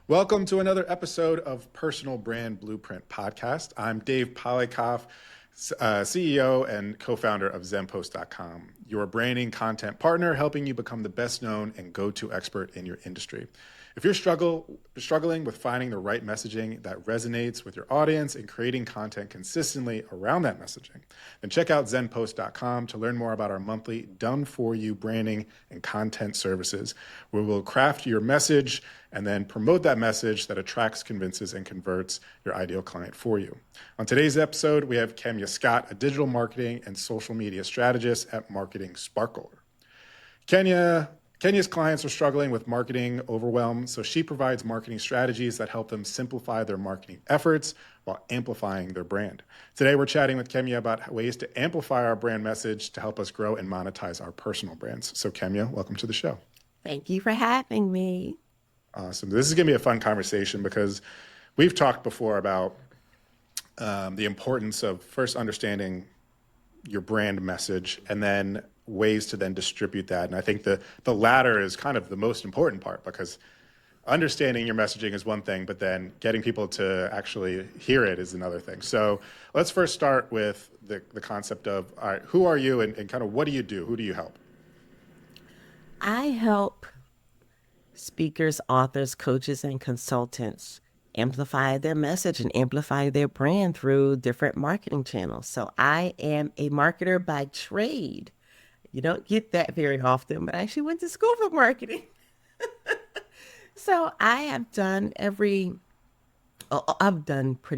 Welcome to another episode of Personal Brand Blueprint Podcast. I'm Dave Polikoff, CEO and co-founder of Zenpost.com, your branding content partner helping you become the best known and go-to expert in your industry. If you're struggling with finding the right messaging that resonates with your audience and creating content consistently around that messaging, then check out Zenpost.com to learn more about our monthly done-for-you branding and content services, where we'll craft your message and then promote that message that attracts, convinces, and converts your ideal client for you. On today's episode, we have Kemya Scott, a digital marketing and social media strategist at Marketing Sparkle. Kenya's clients are struggling with marketing overwhelm, so she provides marketing strategies that help them simplify their marketing efforts while amplifying their brand. Today, we're chatting with Kemya about ways to amplify our brand message to help us grow and monetize our personal brands. So Kemya, welcome to the show. Thank you for having me. Awesome. This is going to be a fun conversation because we've talked before about the importance of first understanding your brand message and then ways to then distribute that. And I think the latter is kind of the most important part, because understanding your messaging is one thing, but then getting people to actually hear it is another thing. So let's first start with the concept of, all right, who are you and kind of what do you do? Who do you help? I help speakers, authors, coaches, and consultants amplify their message and amplify their brand through different marketing channels. So I am a marketer by trade. You don't get that very often, but I actually went to school for marketing. So I've done pretty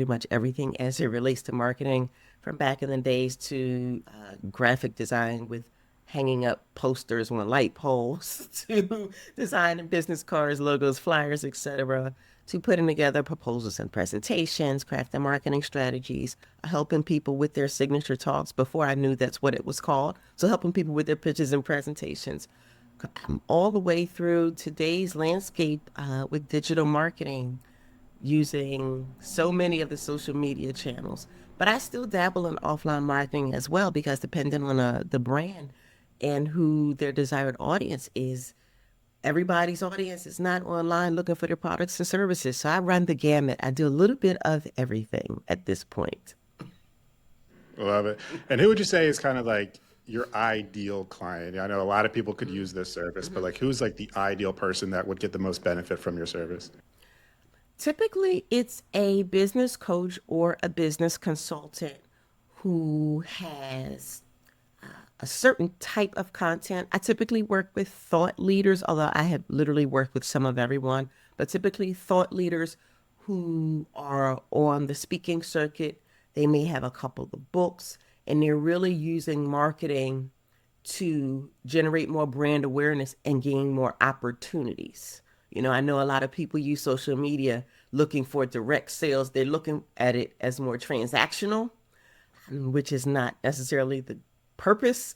much everything as it relates to marketing, from back in the days to graphic design with hanging up posters on light poles to designing business cards, logos, flyers, etc., to putting together proposals and presentations, crafting marketing strategies, helping people with their signature talks before I knew that's what it was called. So helping people with their pitches and presentations, all the way through today's landscape with digital marketing, using so many of the social media channels. But I still dabble in offline marketing as well, because depending on the brand and who their desired audience is, everybody's audience is not online looking for their products and services. So I run the gamut. I do a little bit of everything at this point. Love it. And who would you say is kind of like your ideal client? I know a lot of people could use this service, but like who's like the ideal person that would get the most benefit from your service? Typically, it's a business coach or a business consultant who has a certain type of content. I typically work with thought leaders, although I have literally worked with some of everyone, but typically thought leaders who are on the speaking circuit. They may have a couple of books, and they're really using marketing to generate more brand awareness and gain more opportunities. I know a lot of people use social media looking for direct sales. They're looking at it as more transactional, which is not necessarily the purpose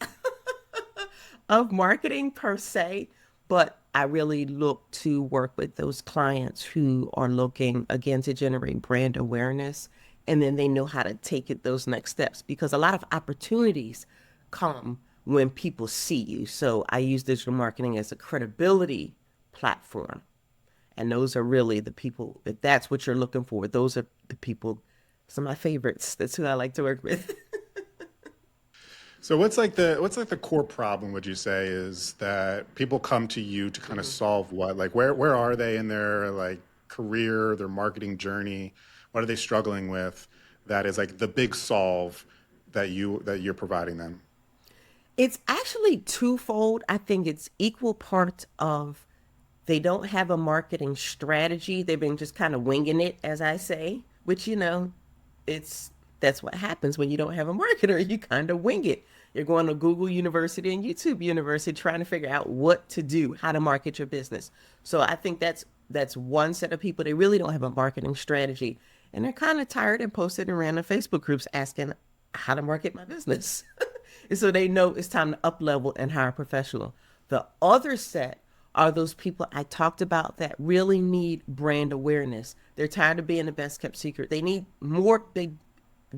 of marketing per se, but I really look to work with those clients who are looking, again, to generate brand awareness, and then they know how to take it those next steps, because a lot of opportunities come when people see you. So I use digital marketing as a credibility platform, and those are really the people, if that's what you're looking for, those are the people, some of my favorites. That's who I like to work with. So what's like the core problem, would you say, is that people come to you to kind of solve what? Like where are they in their like career, their marketing journey? What are they struggling with that is like the big solve that you're providing them? It's actually twofold. I think it's equal parts of they don't have a marketing strategy. They've been just kind of winging it, as I say, which, it's that's what happens when you don't have a marketer. You kind of wing it. You're going to Google University and YouTube University trying to figure out what to do, how to market your business. So I think that's one set of people. They really don't have a marketing strategy, and they're kind of tired and posted in random Facebook groups asking how to market my business. And so they know it's time to up level and hire a professional. The other set are those people I talked about that really need brand awareness. They're tired of being the best kept secret. They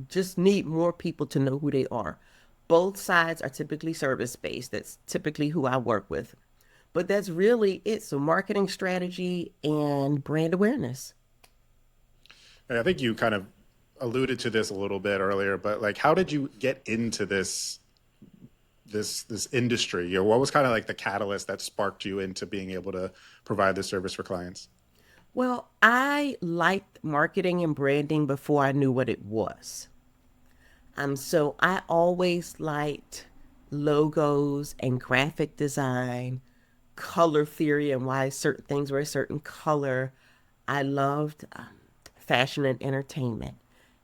just need more people to know who they are. Both sides are typically service based. That's typically who I work with. But that's really it. So marketing strategy and brand awareness. And I think you kind of alluded to this a little bit earlier, but like, how did you get into this industry? You know, what was kind of like the catalyst that sparked you into being able to provide this service for clients? Well, I liked marketing and branding before I knew what it was. So I always liked logos and graphic design, color theory, and why certain things were a certain color. I loved fashion and entertainment.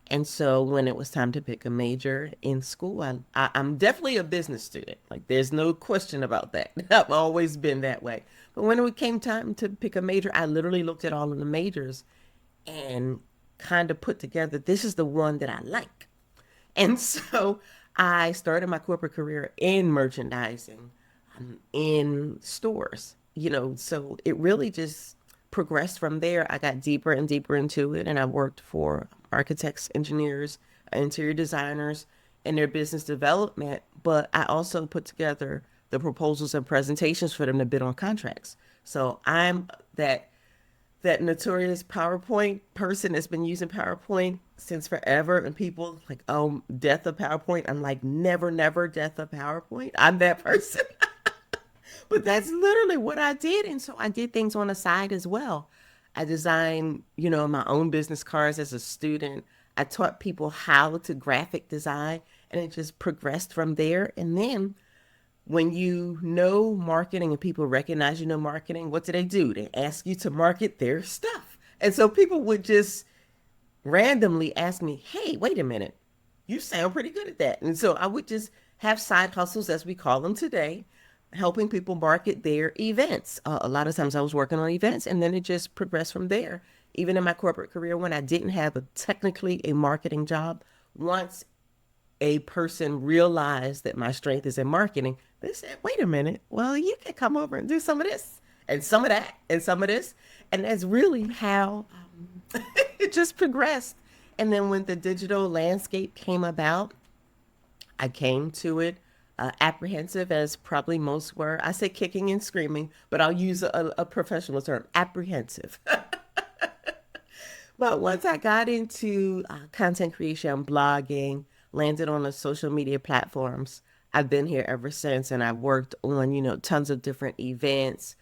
And so when it was time to pick a major in school, I'm definitely a business student. Like there's no question about that. I've always been that way. But when it came time to pick a major, I literally looked at all of the majors and kind of put together this is the one that I like. And so I started my corporate career in merchandising, in stores, so it really just progressed from there. I got deeper and deeper into it, and I worked for architects, engineers, interior designers in their business development. But I also put together the proposals and presentations for them to bid on contracts. So I'm that notorious PowerPoint person that's been using PowerPoint since forever, and people like, oh, death of PowerPoint. I'm like, never, never death of PowerPoint. I'm that person. But that's literally what I did. And so I did things on the side as well. I designed, my own business cards as a student. I taught people how to graphic design, and it just progressed from there. And then when you know marketing and people recognize you know marketing, what do? They ask you to market their stuff. And so people would just randomly ask me, hey, wait a minute, you sound pretty good at that. And so I would just have side hustles, as we call them today, helping people market their events. A lot of times I was working on events, and then it just progressed from there. Even in my corporate career, when I didn't have technically a marketing job, once a person realized that my strength is in marketing, they said, wait a minute, well, you can come over and do some of this and some of that and some of this. And that's really how it just progressed. And then when the digital landscape came about, I came to it apprehensive, as probably most were. I say kicking and screaming, but I'll use a professional term, apprehensive. But once I got into content creation, blogging, landed on the social media platforms, I've been here ever since. And I've worked on, tons of different events,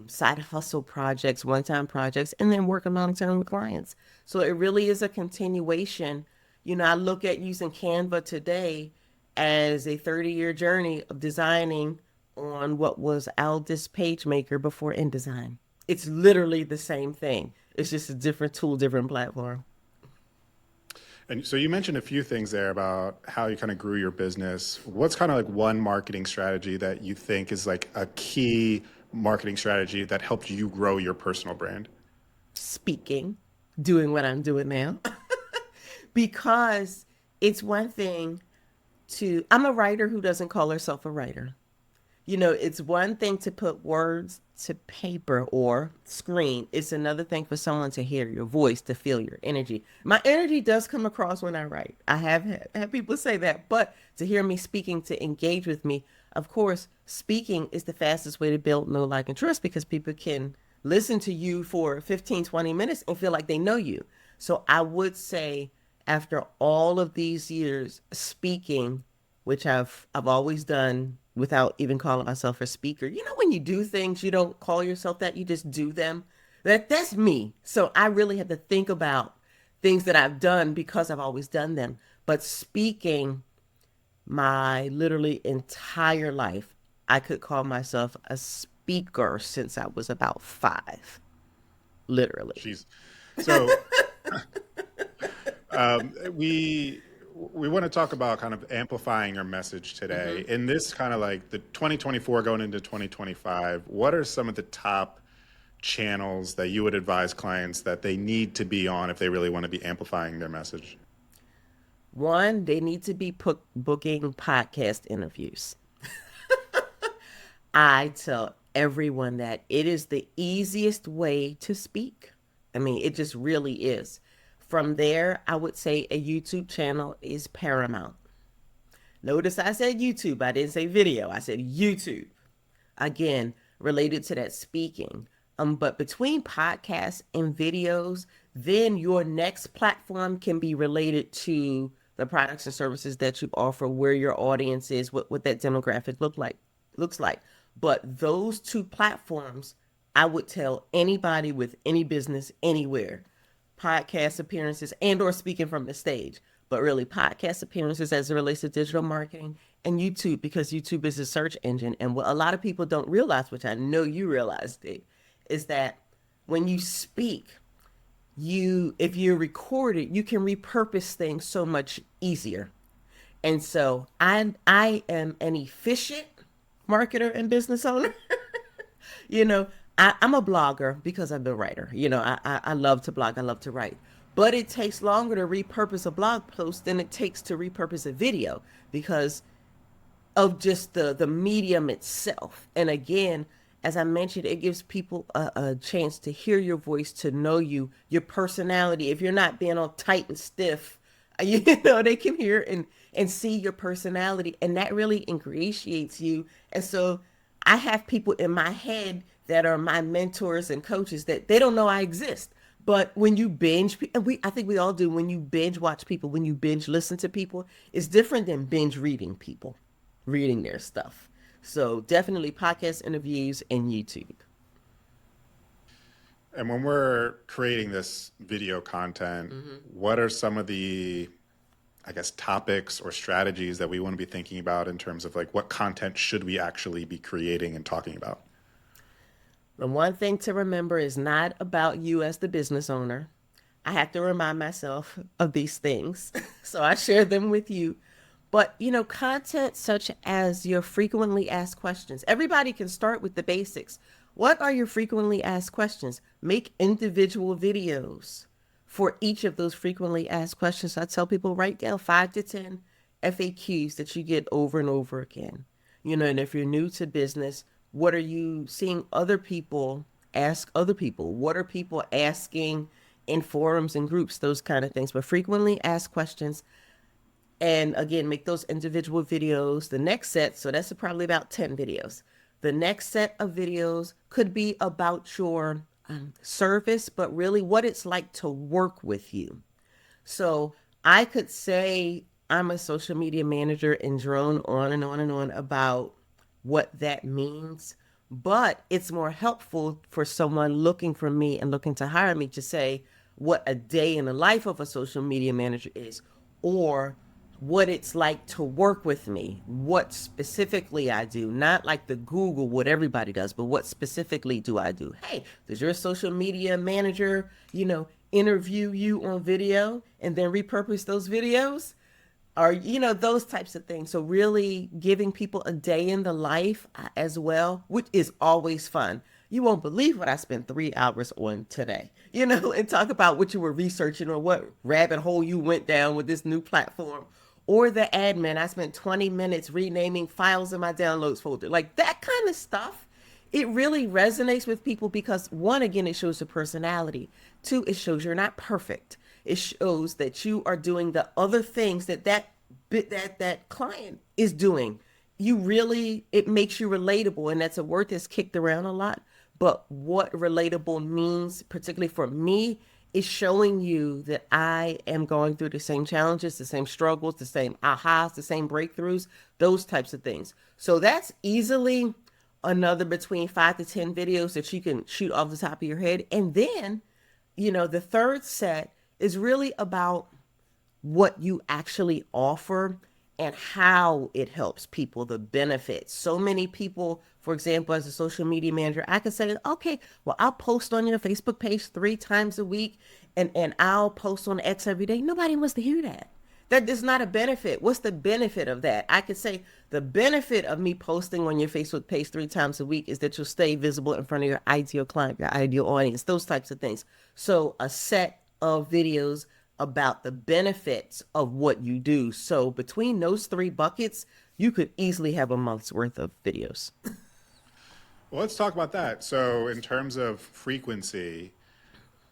side hustle projects, one-time projects, and then working long-term with clients. So it really is a continuation. I look at using Canva today as a 30-year journey of designing on what was Aldis PageMaker before InDesign. It's literally the same thing. It's just a different tool, different platform. And so you mentioned a few things there about how you kind of grew your business. What's kind of like one marketing strategy that you think is like a key marketing strategy that helped you grow your personal brand? Speaking, doing what I'm doing now. Because it's one thing I'm a writer who doesn't call herself a writer. It's one thing to put words to paper or screen. It's another thing for someone to hear your voice, to feel your energy. My energy does come across when I write. I have had people say that, but to hear me speaking, to engage with me, of course, speaking is the fastest way to build know, like, and trust, because people can listen to you for 15, 20 minutes and feel like they know you. So I would say after all of these years speaking, which I've always done without even calling myself a speaker. When you do things, you don't call yourself that, you just do them. That's me. So I really have to think about things that I've done because I've always done them. But speaking my literally entire life, I could call myself a speaker since I was about 5, literally. Jeez. So we want to talk about kind of amplifying your message today. Mm-hmm. In this kind of like the 2024 going into 2025, what are some of the top channels that you would advise clients that they need to be on if they really want to be amplifying their message? One, they need to be booking podcast interviews. I tell everyone that it is the easiest way to speak. I mean, it just really is. From there, I would say a YouTube channel is paramount. Notice I said YouTube, I didn't say video, I said YouTube. Again, related to that speaking. But between podcasts and videos, then your next platform can be related to the products and services that you offer, where your audience is, what that demographic looks like. But those two platforms, I would tell anybody with any business anywhere, podcast appearances and or speaking from the stage, but really podcast appearances as it relates to digital marketing, and YouTube, because YouTube is a search engine. And what a lot of people don't realize, which I know you realized it, is that when you speak, you if you're recorded, you can repurpose things so much easier. And so I am an efficient marketer and business owner. you know, I'm a blogger because I'm a writer. I love to blog, I love to write. But it takes longer to repurpose a blog post than it takes to repurpose a video because of just the medium itself. And again, as I mentioned, it gives people a chance to hear your voice, to know you, your personality. If you're not being all tight and stiff, they can hear and see your personality, and that really ingratiates you. And so I have people in my head that are my mentors and coaches that they don't know I exist. But when you binge, I think we all do. When you binge watch people, when you binge listen to people, it's different than binge reading people, reading their stuff. So definitely podcast interviews and YouTube. And when we're creating this video content, what are some of the, I guess, topics or strategies that we want to be thinking about in terms of like what content should we actually be creating and talking about? The one thing to remember is not about you as the business owner. I have to remind myself of these things. So I share them with you. But, content such as your frequently asked questions. Everybody can start with the basics. What are your frequently asked questions? Make individual videos for each of those frequently asked questions. I tell people write down 5 to 10 FAQs that you get over and over again. And if you're new to business, what are you seeing other people ask other people? What are people asking in forums and groups? Those kind of things. But frequently asked questions. And again, make those individual videos. The next set, so that's probably about 10 videos. The next set of videos could be about your service, but really what it's like to work with you. So I could say I'm a social media manager and drone on and on and on about what that means. But it's more helpful for someone looking for me and looking to hire me to say what a day in the life of a social media manager is, or what it's like to work with me, what specifically I do, not like the Google, what everybody does, but what specifically do I do? Hey, does your social media manager, interview you on video and then repurpose those videos? Or, those types of things. So really giving people a day in the life as well, which is always fun. You won't believe what I spent 3 hours on today, and talk about what you were researching or what rabbit hole you went down with this new platform. Or the admin, I spent 20 minutes renaming files in my downloads folder. Like that kind of stuff, it really resonates with people because one, again, it shows your personality. Two, it shows you're not perfect. It shows that you are doing the other things that client is doing. It makes you relatable, and that's a word that's kicked around a lot. But what relatable means, particularly for me, is showing you that I am going through the same challenges, the same struggles, the same ahas, the same breakthroughs, those types of things. So that's easily another between 5 to 10 videos that you can shoot off the top of your head. And then, the third set is really about what you actually offer and how it helps people, the benefits. So many people, for example, as a social media manager, I could say, okay, well, I'll post on your Facebook page 3 times a week and I'll post on X every day. Nobody wants to hear that. That is not a benefit. What's the benefit of that? I could say the benefit of me posting on your Facebook page 3 times a week is that you'll stay visible in front of your ideal client, your ideal audience, those types of things. So a set of videos about the benefits of what you do. So between those 3 buckets, you could easily have a month's worth of videos. Well, let's talk about that. So, in terms of frequency,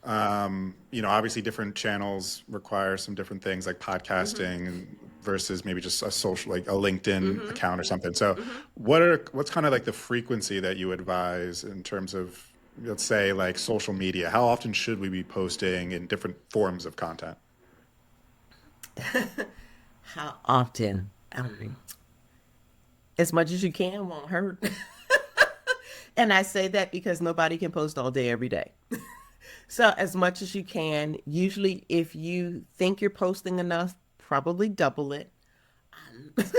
obviously different channels require some different things like podcasting and versus maybe just a social, like a LinkedIn Mm-hmm. account or something. So Mm-hmm. what's kind of like the frequency that you advise in terms of, let's say, like social media? How often should we be posting in different forms of content? How often? As much as you can won't hurt. And I say that because nobody can post all day every day. So as much as you can, usually if you think you're posting enough, probably double it,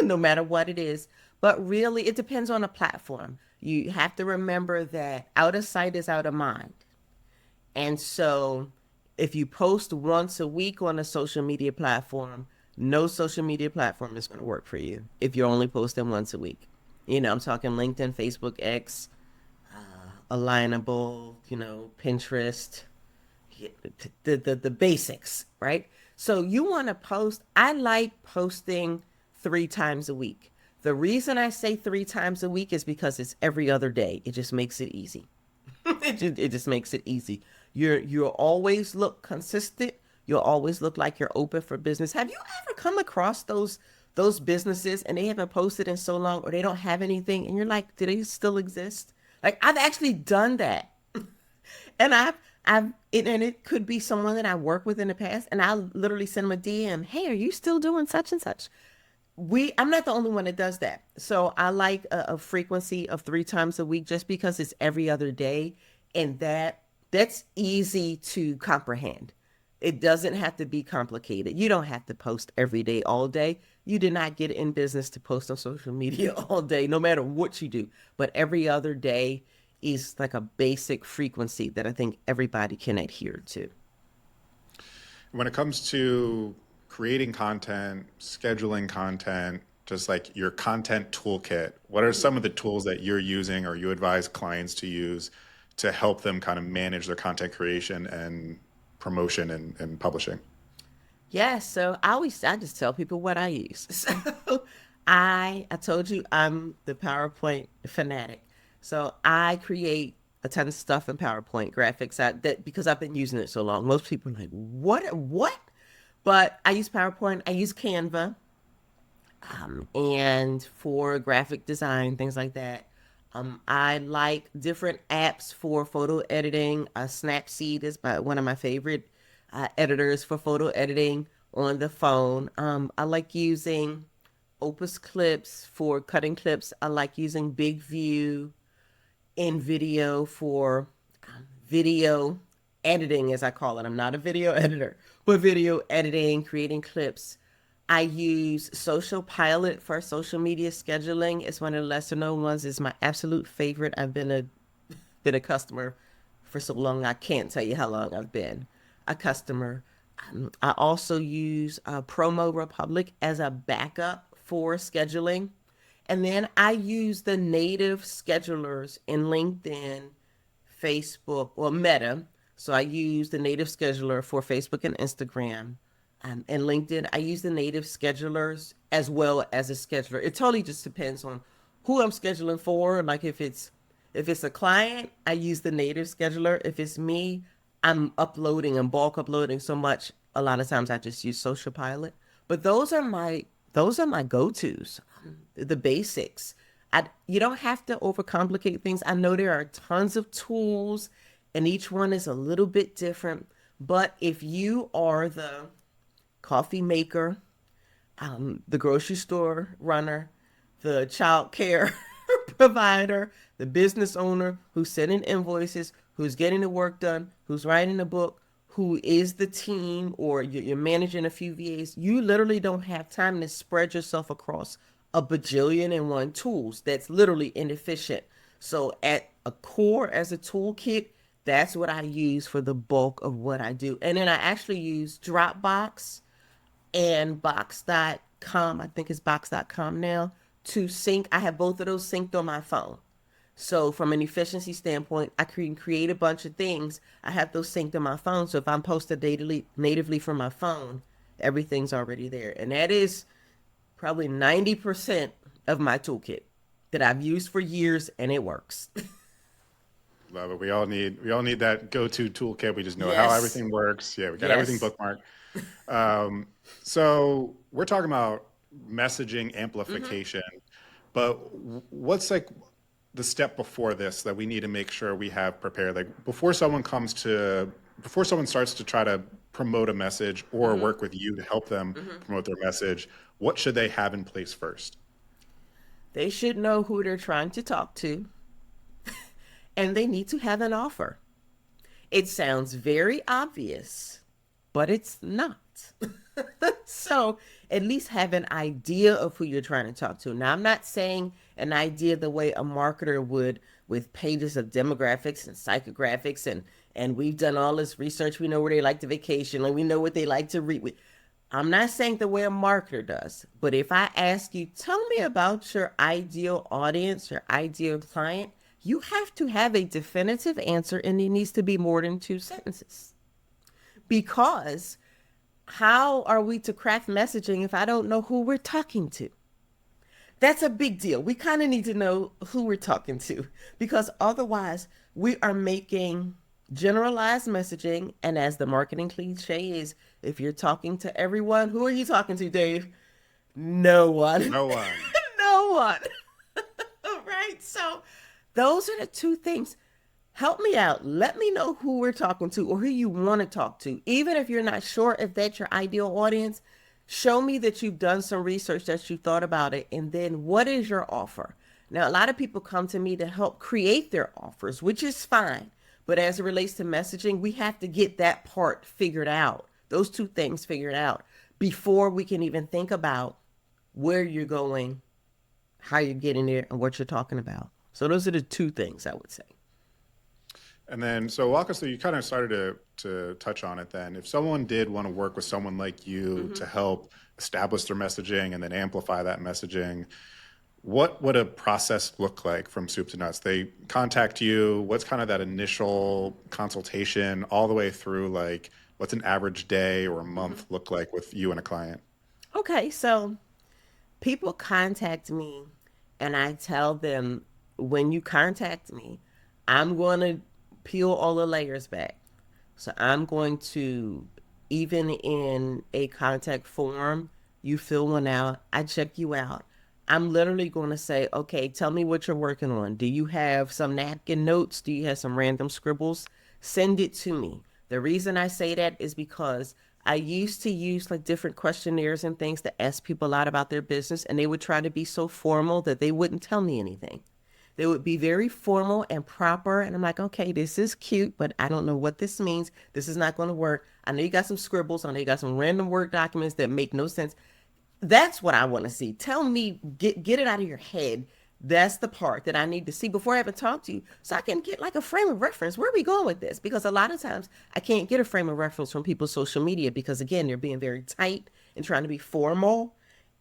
no matter what it is. But really, it depends on the platform. You have to remember that out of sight is out of mind. And so if you post once a week on a social media platform, no social media platform is going to work for you if you're only posting once a week. I'm talking LinkedIn, Facebook, X, Alignable, Pinterest, the basics, right? So you want to post. I like posting 3 times a week. The reason I say 3 times a week is because it's every other day. It just makes it easy. It just makes it easy. You'll always look consistent. You'll always look like you're open for business. Have you ever come across those businesses and they haven't posted in so long or they don't have anything and you're like, do they still exist? Like I've actually done that. And it could be someone that I worked with in the past, and I literally send them a DM. Hey, are you still doing such and such? I'm not the only one that does that. So I like a frequency of 3 times a week, just because it's every other day, and that's easy to comprehend. It doesn't have to be complicated. You don't have to post every day, all day. You did not get in business to post on social media all day, no matter what you do. But every other day is like a basic frequency that I think everybody can adhere to. When it comes to creating content, scheduling content, just like your content toolkit, what are some of the tools that you're using or you advise clients to use to help them kind of manage their content creation and promotion and publishing? Yeah, so I just tell people what I use. So I told you I'm the PowerPoint fanatic. So I create a ton of stuff in PowerPoint graphics that because I've been using it so long. Most people are like, "What?" But I use PowerPoint, I use Canva, and for graphic design, things like that. I like different apps for photo editing. Snapseed is one of my favorite editors for photo editing on the phone. I like using Opus Clips for cutting clips. I like using Big View in video for video editing, as I call it. I'm not a video editor, but video editing, creating clips. I use Social Pilot for social media scheduling. It's one of the lesser known ones. It's my absolute favorite. I've been a customer for so long. I can't tell you how long I've been a customer. I also use Promo Republic as a backup for scheduling. And then I use the native schedulers in LinkedIn, Facebook, or Meta. So I use the native scheduler for Facebook and Instagram. And LinkedIn, I use the native schedulers as well as a scheduler. It totally just depends on who I'm scheduling for. Like if it's a client, I use the native scheduler. If it's me, I'm uploading and bulk uploading so much. A lot of times I just use Social Pilot. But those are my go-tos, the basics. You don't have to overcomplicate things. I know there are tons of tools, and each one is a little bit different. But if you are the coffee maker, the grocery store runner, the child care provider, the business owner who's sending invoices, who's getting the work done, who's writing a book, who is the team, or you're managing a few VAs, you literally don't have time to spread yourself across a bajillion and one tools. That's literally inefficient. So at a core as a toolkit, that's what I use for the bulk of what I do. And then I actually use Dropbox and box.com. I think it's box.com now to sync. I have both of those synced on my phone. So from an efficiency standpoint, I can create a bunch of things. I have those synced on my phone. So if I'm posted natively from my phone, everything's already there. And that is probably 90% of my toolkit that I've used for years and it works. Love it. We all need that go-to toolkit. We just know how Yes. everything works. Yeah, we got everything Yes. bookmarked. So we're talking about messaging Mm-hmm. amplification. But what's like the step before this that we need to make sure we have prepared? Like before someone starts to try to promote a message or Mm-hmm. work with you to help them Mm-hmm. promote their message, what should they have in place first? They should know who they're trying to talk to, and they need to have an offer. It sounds very obvious, but it's not. So at least have an idea of who you're trying to talk to. Now, I'm not saying an idea the way a marketer would with pages of demographics and psychographics and we've done all this research. We know where they like to vacation and we know what they like to read. I'm not saying the way a marketer does, but if I ask you, tell me about your ideal audience, your ideal client, you have to have a definitive answer and it needs to be more than 2 sentences. Because how are we to craft messaging if I don't know who we're talking to? That's a big deal. We kind of need to know who we're talking to because otherwise we are making generalized messaging. And as the marketing cliche is, if you're talking to everyone, who are you talking to, Dave? No one. No one. No one. Right? So those are the two things. Help me out. Let me know who we're talking to or who you want to talk to. Even if you're not sure if that's your ideal audience, show me that you've done some research, that you thought about it, and then what is your offer? Now, a lot of people come to me to help create their offers, which is fine. But as it relates to messaging, we have to get that part figured out, those two things figured out before we can even think about where you're going, how you're getting there, and what you're talking about. So those are the two things I would say. And then, so walk us through, you kind of started to touch on it then. If someone did want to work with someone like you Mm-hmm. to help establish their messaging and then amplify that messaging, what would a process look like from soup to nuts? They contact you, what's kind of that initial consultation all the way through like what's an average day or a Mm-hmm. month look like with you and a client? Okay, so people contact me and I tell them when you contact me, I'm going to peel all the layers back. So I'm going to, even in a contact form, you fill one out, I check you out. I'm literally going to say, okay, tell me what you're working on. Do you have some napkin notes? Do you have some random scribbles? Send it to me. The reason I say that is because I used to use like different questionnaires and things to ask people a lot about their business, and they would try to be so formal that they wouldn't tell me anything. They would be very formal and proper. And I'm like, okay, this is cute, but I don't know what this means. This is not going to work. I know you got some scribbles. I know you got some random word documents that make no sense. That's what I want to see. Tell me, get it out of your head. That's the part that I need to see before I ever talk to you so I can get like a frame of reference. Where are we going with this? Because a lot of times I can't get a frame of reference from people's social media because, again, they're being very tight and trying to be formal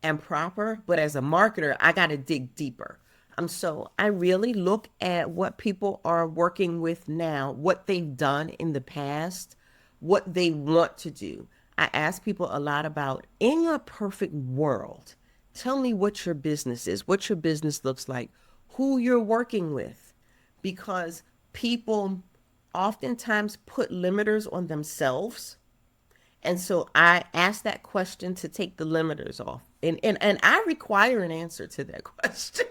and proper. But as a marketer, I got to dig deeper. So I really look at what people are working with now, what they've done in the past, what they want to do. I ask people a lot about in your perfect world, tell me what your business is, what your business looks like, who you're working with, because people oftentimes put limiters on themselves. And so I ask that question to take the limiters off. And I require an answer to that question.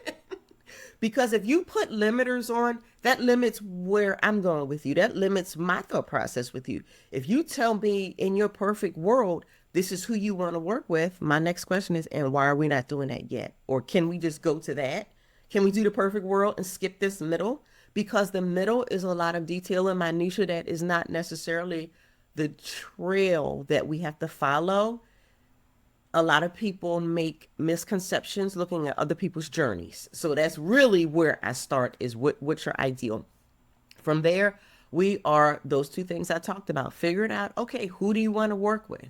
Because if you put limiters on, that limits where I'm going with you. That limits my thought process with you. If you tell me in your perfect world, this is who you want to work with, my next question is, and why are we not doing that yet? Or can we just go to that? Can we do the perfect world and skip this middle? Because the middle is a lot of detail and minutia that is not necessarily the trail that we have to follow. A lot of people make misconceptions looking at other people's journeys. So that's really where I start is what's your ideal. From there, we are those two things I talked about. Figuring out, okay, who do you want to work with?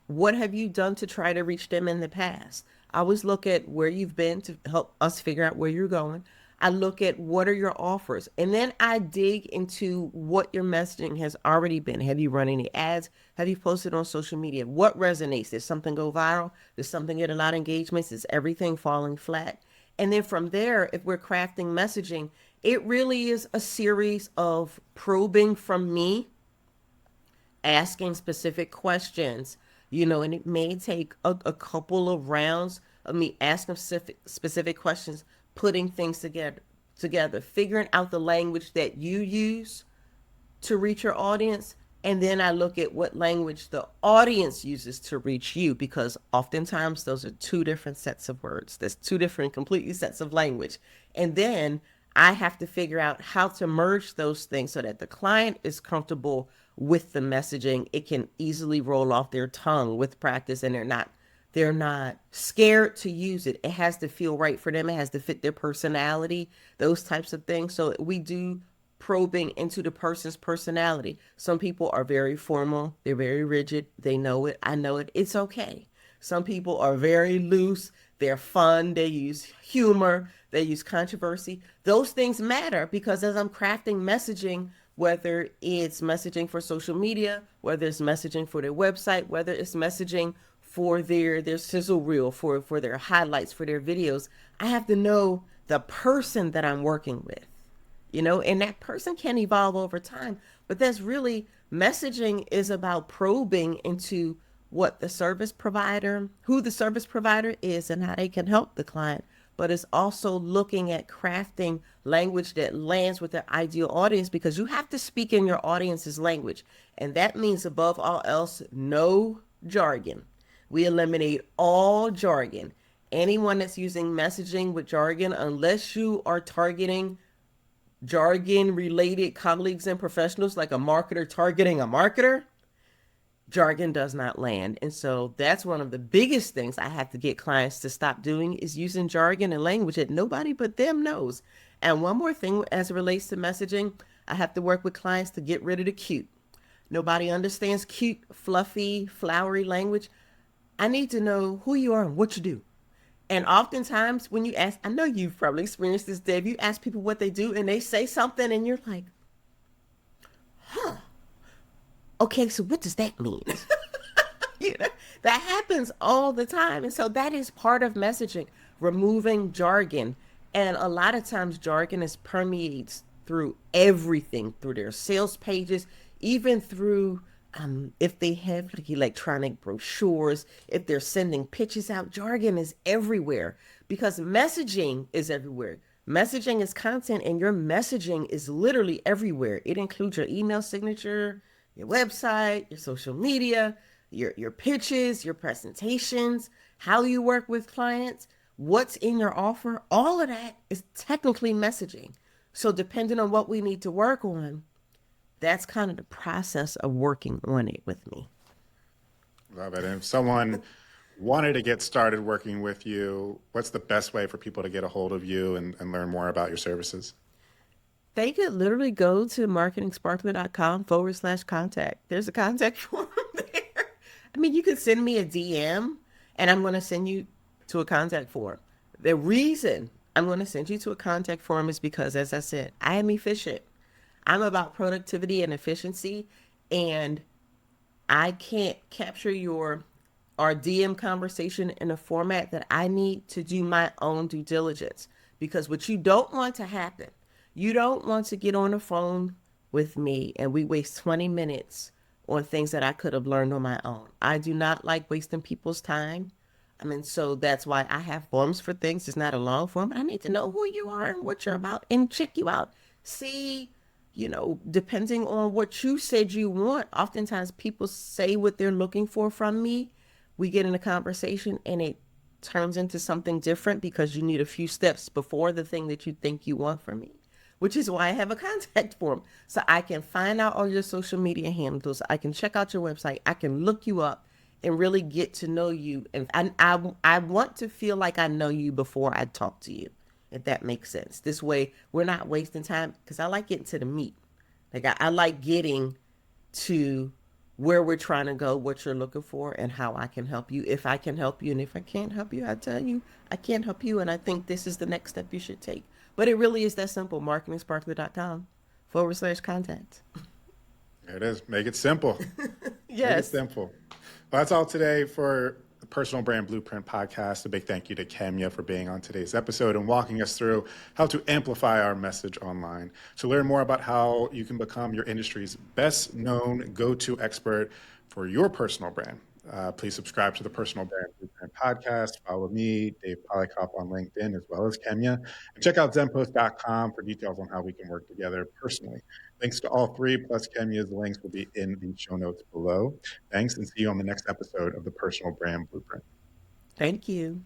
What have you done to try to reach them in the past? I always look at where you've been to help us figure out where you're going. I look at what are your offers, and then I dig into what your messaging has already been. Have you run any ads? Have you posted on social media? What resonates? Did something go viral? Did something get a lot of engagements? Is everything falling flat? And then from there, if we're crafting messaging, it really is a series of probing from me, asking specific questions, and it may take a couple of rounds of me asking specific questions, putting things together, figuring out the language that you use to reach your audience. And then I look at what language the audience uses to reach you, because oftentimes those are two different sets of words. There's two different completely sets of language. And then I have to figure out how to merge those things so that the client is comfortable with the messaging. It can easily roll off their tongue with practice, and they're not scared to use it. It has to feel right for them. It has to fit their personality, those types of things. So we do probing into the person's personality. Some people are very formal, they're very rigid, they know it, I know it, it's okay. Some people are very loose, they're fun, they use humor, they use controversy. Those things matter, because as I'm crafting messaging, whether it's messaging for social media, whether it's messaging for their website, whether it's messaging for their sizzle reel, for their highlights, for their videos, I have to know the person that I'm working with, and that person can evolve over time. But that's really, messaging is about probing into who the service provider is and how they can help the client. But it's also looking at crafting language that lands with their ideal audience, because you have to speak in your audience's language. And that means, above all else, no jargon. We eliminate all jargon. Anyone that's using messaging with jargon, unless you are targeting jargon related colleagues and professionals, like a marketer targeting a marketer, jargon does not land. And so that's one of the biggest things I have to get clients to stop doing, is using jargon and language that nobody but them knows. And one more thing, as it relates to messaging, I have to work with clients to get rid of the cute. Nobody understands cute, fluffy, flowery language. I need to know who you are and what you do. And oftentimes when you ask, I know you've probably experienced this, Dave, you ask people what they do and they say something and you're like, huh, okay, so what does that mean? you know, that happens all the time. And so that is part of messaging, removing jargon. And a lot of times jargon is permeates through everything, through their sales pages, even through if they have like electronic brochures, if they're sending pitches out, jargon is everywhere, because messaging is everywhere. Messaging is content, and your messaging is literally everywhere. It includes your email signature, your website, your social media, your pitches, your presentations, how you work with clients, what's in your offer. All of that is technically messaging. So depending on what we need to work on, that's kind of the process of working on it with me. Love it. And if someone wanted to get started working with you, what's the best way for people to get a hold of you and learn more about your services? They could literally go to marketingsparkler.com/contact. There's a contact form there. I mean, you could send me a DM and I'm going to send you to a contact form. The reason I'm going to send you to a contact form is because, as I said, I am efficient. I'm about productivity and efficiency, and I can't capture your our DM conversation in a format that I need to do my own due diligence. Because what you don't want to happen, you don't want to get on the phone with me and we waste 20 minutes on things that I could have learned on my own. I do not like wasting people's time. I mean, so that's why I have forms for things. It's not a long form, but I need to know who you are and what you're about and check you out. See, depending on what you said you want, oftentimes people say what they're looking for from me. We get in a conversation and it turns into something different because you need a few steps before the thing that you think you want from me, which is why I have a contact form. So I can find out all your social media handles. I can check out your website. I can look you up and really get to know you. And I want to feel like I know you before I talk to you, if that makes sense. This way, we're not wasting time, because I like getting to the meat. Like I like getting to where we're trying to go, what you're looking for, and how I can help you. If I can help you, and if I can't help you, I tell you I can't help you, and I think this is the next step you should take. But it really is that simple. marketingsparkler.com/contact. There it is. Make it simple. Make it Yes. simple. Well, that's all today for the Personal Brand Blueprint podcast. A big thank you to Kemya for being on today's episode and walking us through how to amplify our message online. To learn more about how you can become your industry's best known go-to expert for your personal brand, Please subscribe to the Personal Brand Blueprint podcast. Follow me, Dave Polikoff, on LinkedIn, as well as Kemya. And check out zenpost.com for details on how we can work together personally. Links to all three, plus Kemya's links, will be in the show notes below. Thanks, and see you on the next episode of the Personal Brand Blueprint. Thank you.